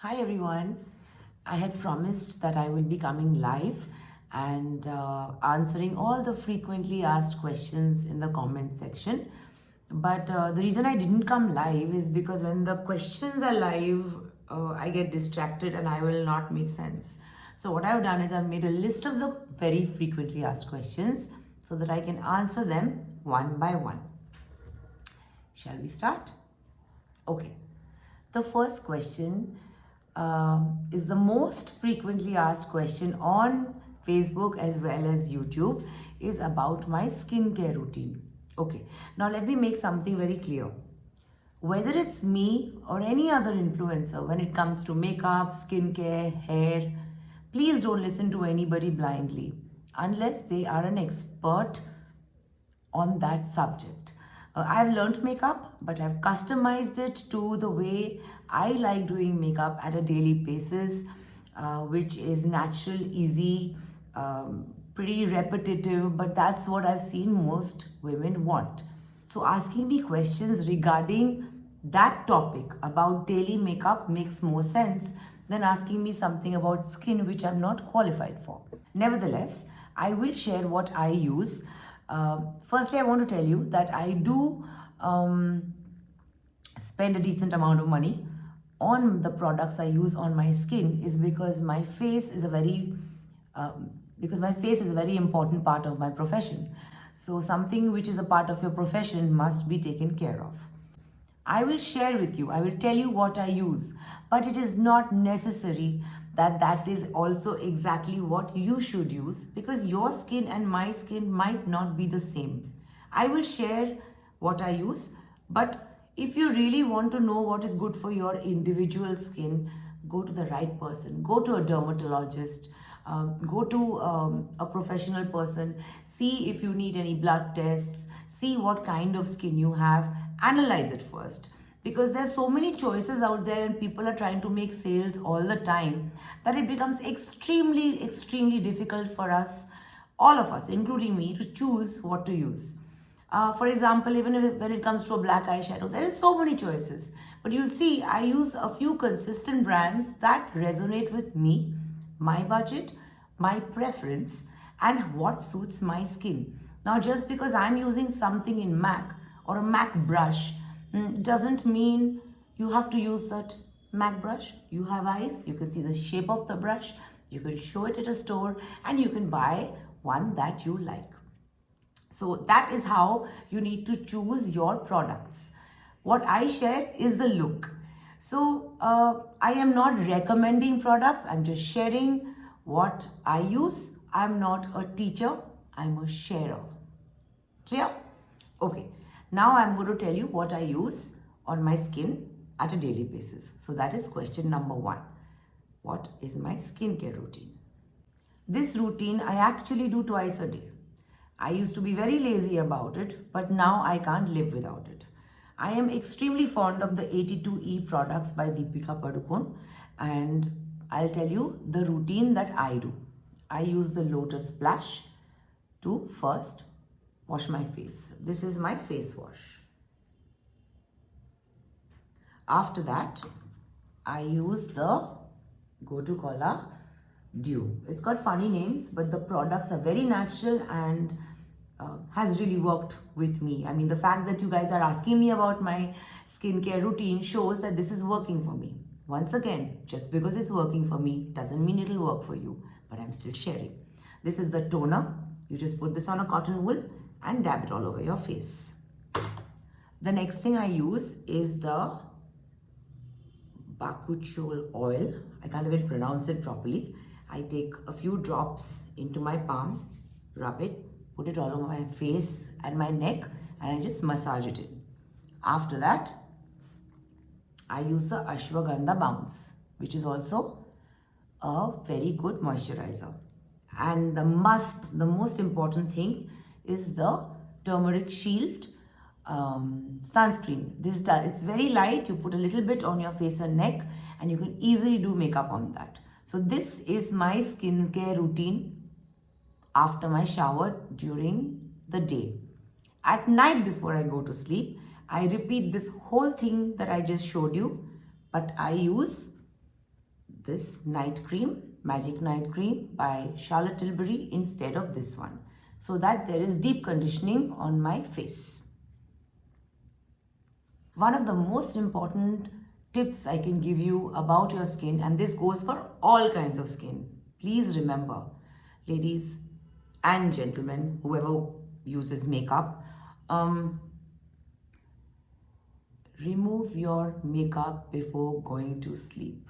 Hi everyone. I had promised that I will be coming live and answering all the frequently asked questions in the comment section. But the reason I didn't come live is because when the questions are live, I get distracted and I will not make sense. So what I've done is I've made a list of the very frequently asked questions so that I can answer them one by one. Shall we start? Okay. The first question is the most frequently asked question on Facebook as well as YouTube is about my skincare routine. Okay, now let me make something very clear. Whether it's me or any other influencer, when it comes to makeup, skincare, hair, please don't listen to anybody blindly unless they are an expert on that subject. I've learned makeup, but I've customized it to the way I like doing makeup at a daily basis, which is natural, easy, pretty repetitive, but that's what I've seen most women want. So, asking me questions regarding that topic about daily makeup makes more sense than asking me something about skin which I'm not qualified for. Nevertheless, I will share what I use. Firstly, I want to tell you that I do spend a decent amount of money on the products I use on my skin is because my face is a very important part of my profession. So something which is a part of your profession must be taken care of. I will share with you, I will tell you what I use, but it is not necessary that that is also exactly what you should use because your skin and my skin might not be the same. I will share what I use, but if you really want to know what is good for your individual skin, go to the right person, go to a dermatologist, go to a professional person, see if you need any blood tests, see what kind of skin you have, analyze it first. Because there's so many choices out there and people are trying to make sales all the time that it becomes extremely difficult for us, all of us, including me, to choose what to use. For example, even if, when it comes to a black eyeshadow, there is so many choices. But you'll see, I use a few consistent brands that resonate with me, my budget, my preference, and what suits my skin. Now, just because I'm using something in MAC or a MAC brush doesn't mean you have to use that MAC brush. You have eyes, you can see the shape of the brush, you can show it at a store, and you can buy one that you like. So that is how you need to choose your products. What I share is the look. So I am not recommending products. I'm just sharing what I use. I'm not a teacher. I'm a sharer. Clear? Okay. Now I'm going to tell you what I use on my skin at a daily basis. So that is question number 1. What is my skincare routine? This routine I actually do twice a day. I used to be very lazy about it, but now I can't live without it. I am extremely fond of the 82E products by Deepika Padukone, and I'll tell you the routine that I do. I use the Lotus Splash to first wash my face. This is my face wash. After that, I use the Go-To Kola Dew. It's got funny names, but the products are very natural and has really worked with me. I mean, the fact that you guys are asking me about my skincare routine shows that this is working for me. Once again, just because it's working for me doesn't mean it'll work for you, but I'm still sharing. This is the toner. You just put this on a cotton wool and dab it all over your face. The next thing I use is the bakuchiol oil. I can't even pronounce it properly. I take a few drops into my palm, rub it, put it all over my face and my neck, and I just massage it in. After that, I use the Ashwagandha Bounce, which is also a very good moisturizer. And the most important thing is the turmeric shield sunscreen. It's very light. You put a little bit on your face and neck, and you can easily do makeup on that. So this is my skincare routine after my shower during the day. At night before I go to sleep, I repeat this whole thing that I just showed you, but I use this night cream, Magic Night Cream by Charlotte Tilbury instead of this one, so that there is deep conditioning on my face. One of the most important tips I can give you about your skin, and this goes for all kinds of skin. Please remember, ladies and gentlemen, whoever uses makeup, remove your makeup before going to sleep.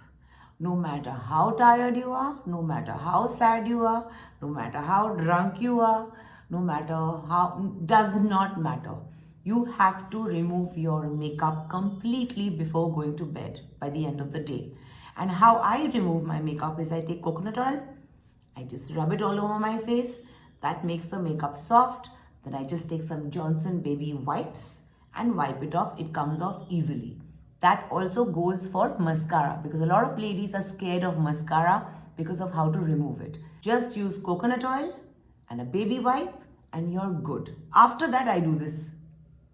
No matter how tired you are, no matter how sad you are, no matter how drunk you are, no matter how, does not matter. You have to remove your makeup completely before going to bed by the end of the day. And how I remove my makeup is I take coconut oil, I just rub it all over my face. That makes the makeup soft. Then I just take some Johnson baby wipes and wipe it off. It comes off easily. That also goes for mascara, because a lot of ladies are scared of mascara because of how to remove it. Just use coconut oil and a baby wipe and you're good. After that, I do this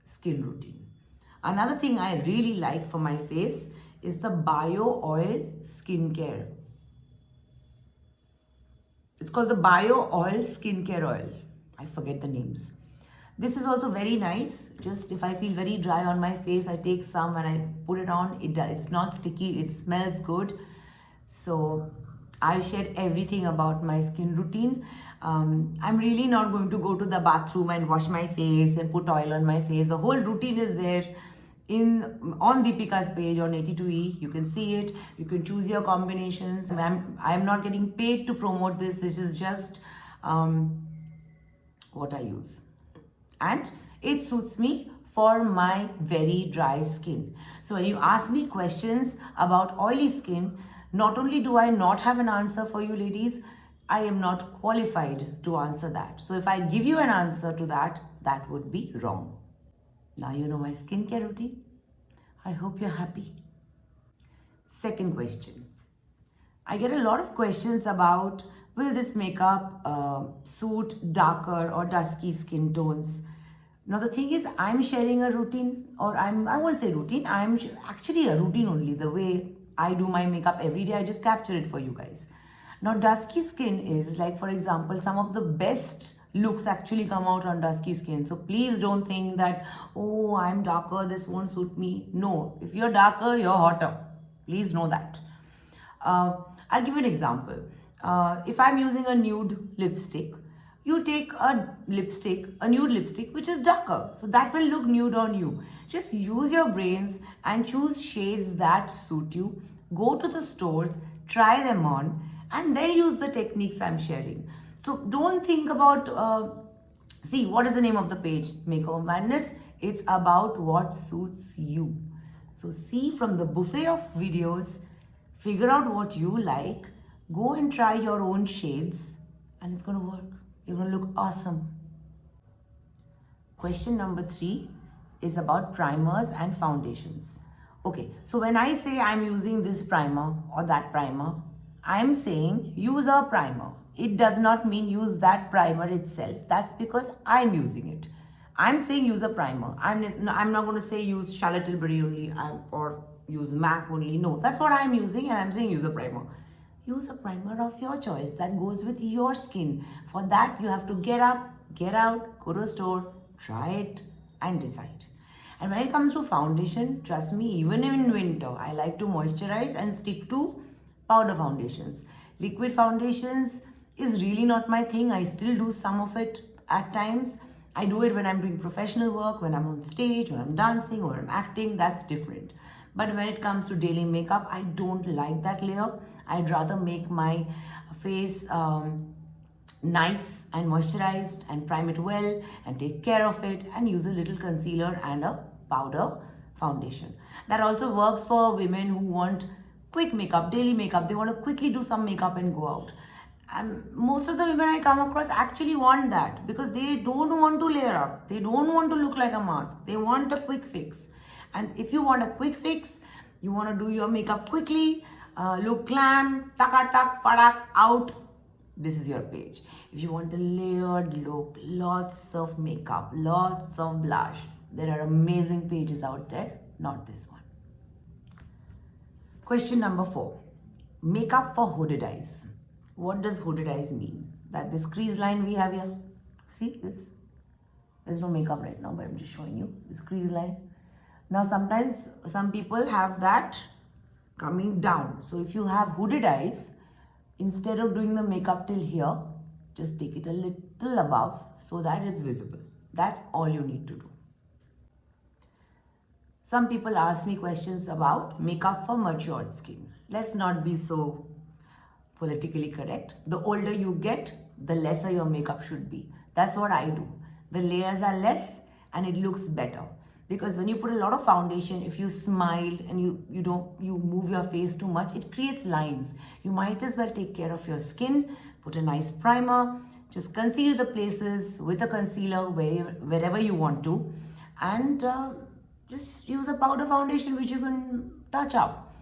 skin routine. Another thing I really like for my face is the Bio Oil Skincare. It's called the Bio Oil Skincare Oil. I forget the names. This is also very nice. Just if I feel very dry on my face, I take some and I put it on. It's not sticky. It smells good. So I've shared everything about my skin routine. I'm really not going to go to the bathroom and wash my face and put oil on my face. The whole routine is there on Deepika's page on 82E. You can see it. You can choose your combinations. I'm not getting paid to promote this. This is just what I use. And it suits me for my very dry skin. So when you ask me questions about oily skin, not only do I not have an answer for you ladies, I am not qualified to answer that. So if I give you an answer to that, that would be wrong. Now you know my skincare routine. I hope you're happy. Second question. I get a lot of questions about, will this makeup suit darker or dusky skin tones? Now the thing is, I'm sharing a routine, or I won't say routine, I'm actually a routine only. The way I do my makeup every day, I just capture it for you guys. Now dusky skin is like, for example, some of the best looks actually come out on dusky skin. So please don't think that, oh, I'm darker, this won't suit me. No, if you're darker, you're hotter. Please know that. I'll give you an example. If I'm using a nude lipstick, you take a nude lipstick, which is darker. So that will look nude on you. Just use your brains and choose shades that suit you. Go to the stores, try them on, and then use the techniques I'm sharing. So don't think about, see, what is the name of the page? Makeover Madness. It's about what suits you. So see from the buffet of videos, figure out what you like, go and try your own shades, and it's going to work. You're going to look awesome. Question number 3 is about primers and foundations. Okay, so when I say I'm using this primer or that primer, I'm saying use a primer. It does not mean use that primer itself. That's because I'm using it. I'm saying use a primer. I'm not going to say use Charlotte Tilbury only or use MAC only. No, that's what I'm using, and I'm saying use a primer. Use a primer of your choice that goes with your skin. For that, you have to get up, get out, go to a store, try it, and decide. And when it comes to foundation, trust me, even in winter, I like to moisturize and stick to powder foundations. Liquid foundations is really not my thing. I still do some of it at times. I do it when I'm doing professional work, when I'm on stage, when I'm dancing, or I'm acting. That's different. But when it comes to daily makeup, I don't like that layer. I'd rather make my face nice and moisturized and prime it well and take care of it and use a little concealer and a powder foundation. That also works for women who want quick makeup, daily makeup. They want to quickly do some makeup and go out. And most of the women I come across actually want that because they don't want to layer up. They don't want to look like a mask. They want a quick fix. And if you want a quick fix, you want to do your makeup quickly, look glam, taka-tak, fadak, out, this is your page. If you want a layered look, lots of makeup, lots of blush, there are amazing pages out there, not this one. Question number 4. Makeup for hooded eyes. What does hooded eyes mean? That this crease line we have here, see this? There's no makeup right now, but I'm just showing you this crease line. Now sometimes some people have that coming down. So if you have hooded eyes, instead of doing the makeup till here, just take it a little above so that it's visible. That's all you need to do. Some people ask me questions about makeup for matured skin. Let's not be so politically correct. The older you get, the lesser your makeup should be. That's what I do. The layers are less and it looks better. Because when you put a lot of foundation, if you smile and you move your face too much, it creates lines. You might as well take care of your skin, put a nice primer, just conceal the places with a concealer wherever you want to, and just use a powder foundation which you can touch up.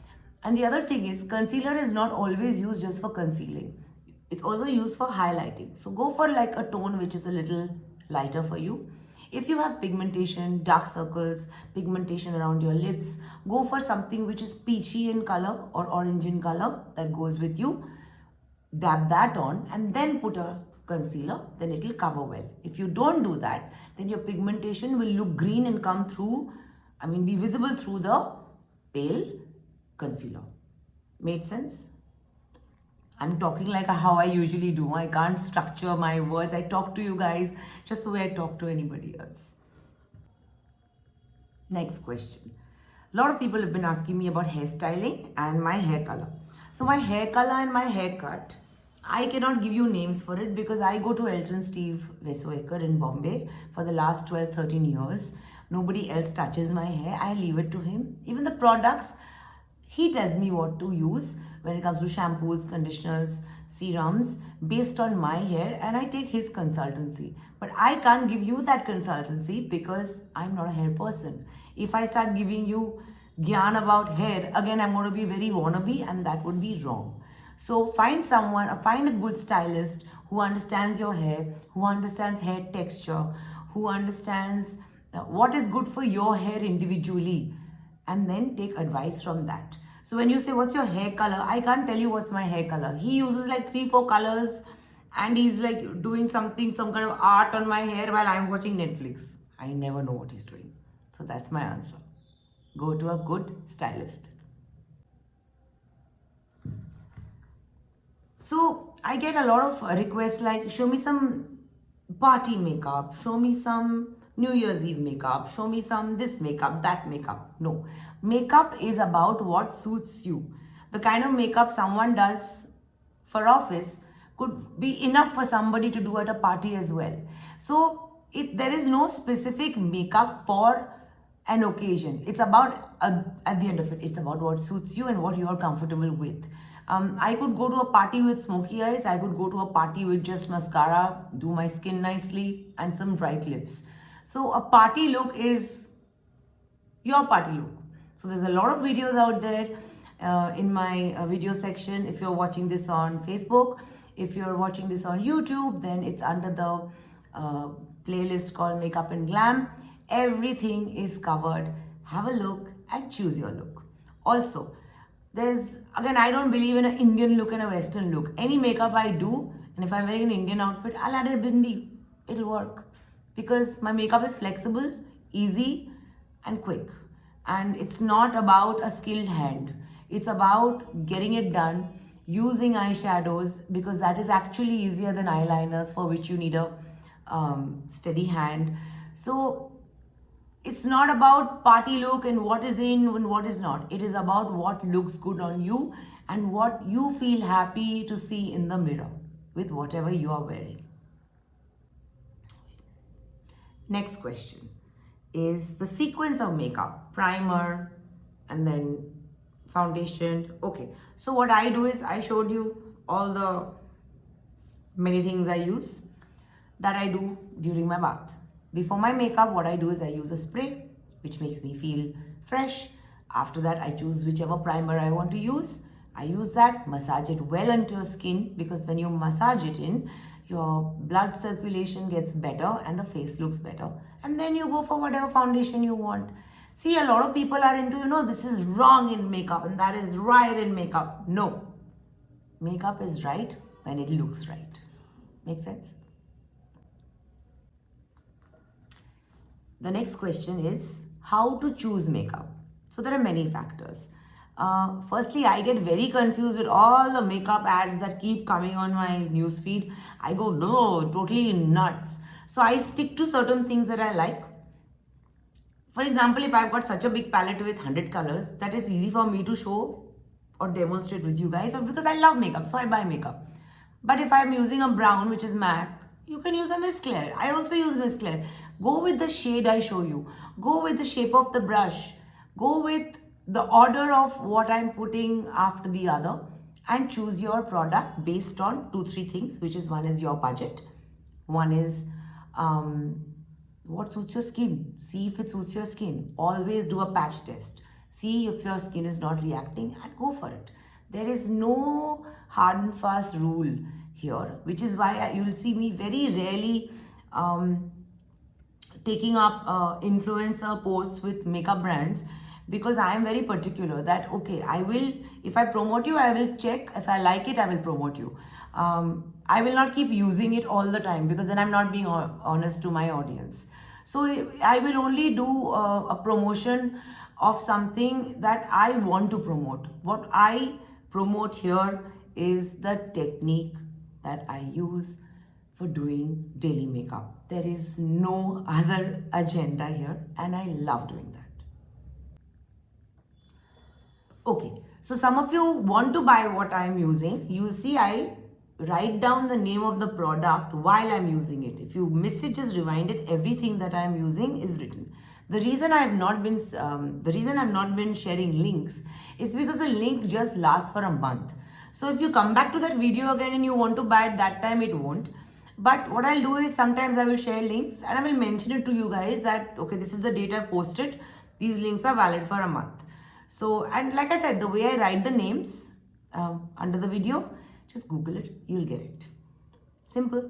And the other thing is, concealer is not always used just for concealing. It's also used for highlighting. So go for like a tone which is a little lighter for you. If you have pigmentation, dark circles, pigmentation around your lips, go for something which is peachy in color or orange in color that goes with you. Dab that on and then put a concealer, then it will cover well. If you don't do that, then your pigmentation will look green and come through, be visible through the pale concealer. Made sense? I'm talking like how I usually do. I can't structure my words. I talk to you guys just the way I talk to anybody else. Next question. A lot of people have been asking me about hairstyling and my hair color. So my hair color and my haircut, I cannot give you names for it because I go to Elton Steve Vesoekar in Bombay for the last 12-13 years. Nobody else touches my hair. I leave it to him. Even the products, he tells me what to use when it comes to shampoos, conditioners, serums based on my hair, and I take his consultancy. But I can't give you that consultancy because I'm not a hair person. If I start giving you gyan about hair, again I'm going to be very wannabe and that would be wrong. So find a good stylist who understands your hair, who understands hair texture, who understands what is good for your hair individually, and then take advice from that. So when you say, what's your hair color? I can't tell you what's my hair color. He uses like 3-4 colors and he's like doing some kind of art on my hair while I'm watching Netflix. I never know what he's doing. So that's my answer. Go to a good stylist. So I get a lot of requests like, show me some party makeup, show me some New Year's Eve makeup, show me some this makeup, that makeup. No. Makeup is about what suits you. The kind of makeup someone does for office could be enough for somebody to do at a party as well. So there is no specific makeup for an occasion. It's about, at the end of it, it's about what suits you and what you are comfortable with. I could go to a party with smoky eyes. I could go to a party with just mascara, do my skin nicely and some bright lips. So a party look is your party look. So there's a lot of videos out there in my video section. If you're watching this on Facebook, if you're watching this on YouTube, then it's under the playlist called Makeup and Glam. Everything is covered. Have a look and choose your look. Also, I don't believe in an Indian look and a Western look. Any makeup I do, and if I'm wearing an Indian outfit, I'll add a bindi. It'll work. Because my makeup is flexible, easy, and quick. And it's not about a skilled hand. It's about getting it done, using eyeshadows, because that is actually easier than eyeliners, for which you need a steady hand. So it's not about party look and what is in and what is not. It is about what looks good on you and what you feel happy to see in the mirror with whatever you are wearing. Next question is the sequence of makeup, primer and then foundation. Okay, so what I do is I showed you all the many things I use that I do during my bath. Before my makeup, what I do is I use a spray which makes me feel fresh. After that, I choose whichever primer I want to use. I use that, massage it well into your skin, because when you massage it in, your blood circulation gets better and the face looks better. And then you go for whatever foundation you want. See, a lot of people are into, this is wrong in makeup and that is right in makeup. No, Makeup is right when it looks right. Make sense? The next question is how to choose makeup. So there are many factors. Firstly, I get very confused with all the makeup ads that keep coming on my newsfeed. I go, no, totally nuts. So I stick to certain things that I like. For example, if I've got such a big palette with 100 colors, that is easy for me to show or demonstrate with you guys, or because I love makeup, so I buy makeup. But if I'm using a brown, which is MAC, you can use a Miss Claire. I also use Miss Claire. Go with the shade I show you. Go with the shape of the brush. Go with the order of what I'm putting after the other, and choose your product based on 2-3 things, which is one is your budget. One is what suits your skin. See if it suits your skin. Always do a patch test. See if your skin is not reacting and go for it. There is no hard and fast rule here, which is why you'll see me very rarely taking up influencer posts with makeup brands, because I am very particular that, okay, I will, if I promote you, I will check. If I like it, I will promote you. I will not keep using it all the time, because then I'm not being honest to my audience. So I will only do a promotion of something that I want to promote. What I promote here is the technique that I use for doing daily makeup. There is no other agenda here, and I love doing that. Okay, so some of you want to buy what I am using. You see, I write down the name of the product while I'm using it. If you miss it, just rewind it. Everything that I'm using is written. The reason I'm not been sharing links is because the link just lasts for a month. So if you come back to that video again and you want to buy it that time, it won't. But what I'll do is sometimes I will share links and I will mention it to you guys that, okay, this is the date I've posted. These links are valid for a month. So, and like I said, the way I write the names under the video, just Google it, you'll get it. Simple.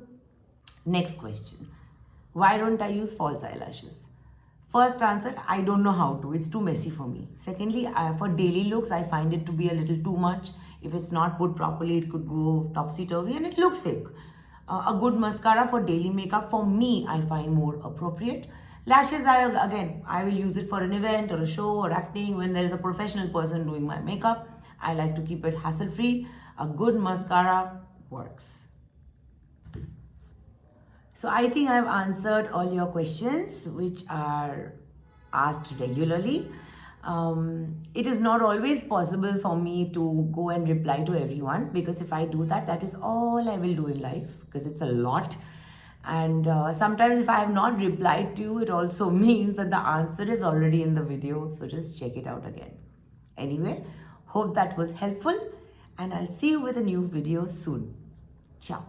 Next question. Why don't I use false eyelashes? First answer, I don't know how to. It's too messy for me. Secondly, for daily looks, I find it to be a little too much. If it's not put properly, it could go topsy-turvy and it looks fake. A good mascara for daily makeup, for me, I find more appropriate. Lashes, I will use it for an event or a show or acting when there is a professional person doing my makeup. I like to keep it hassle-free. A good mascara works. So I think I've answered all your questions which are asked regularly. It is not always possible for me to go and reply to everyone, because if I do that, that is all I will do in life, because it's a lot. And sometimes if I have not replied to you, it also means that the answer is already in the video. So just check it out again. Anyway, hope that was helpful, and I'll see you with a new video soon. Ciao.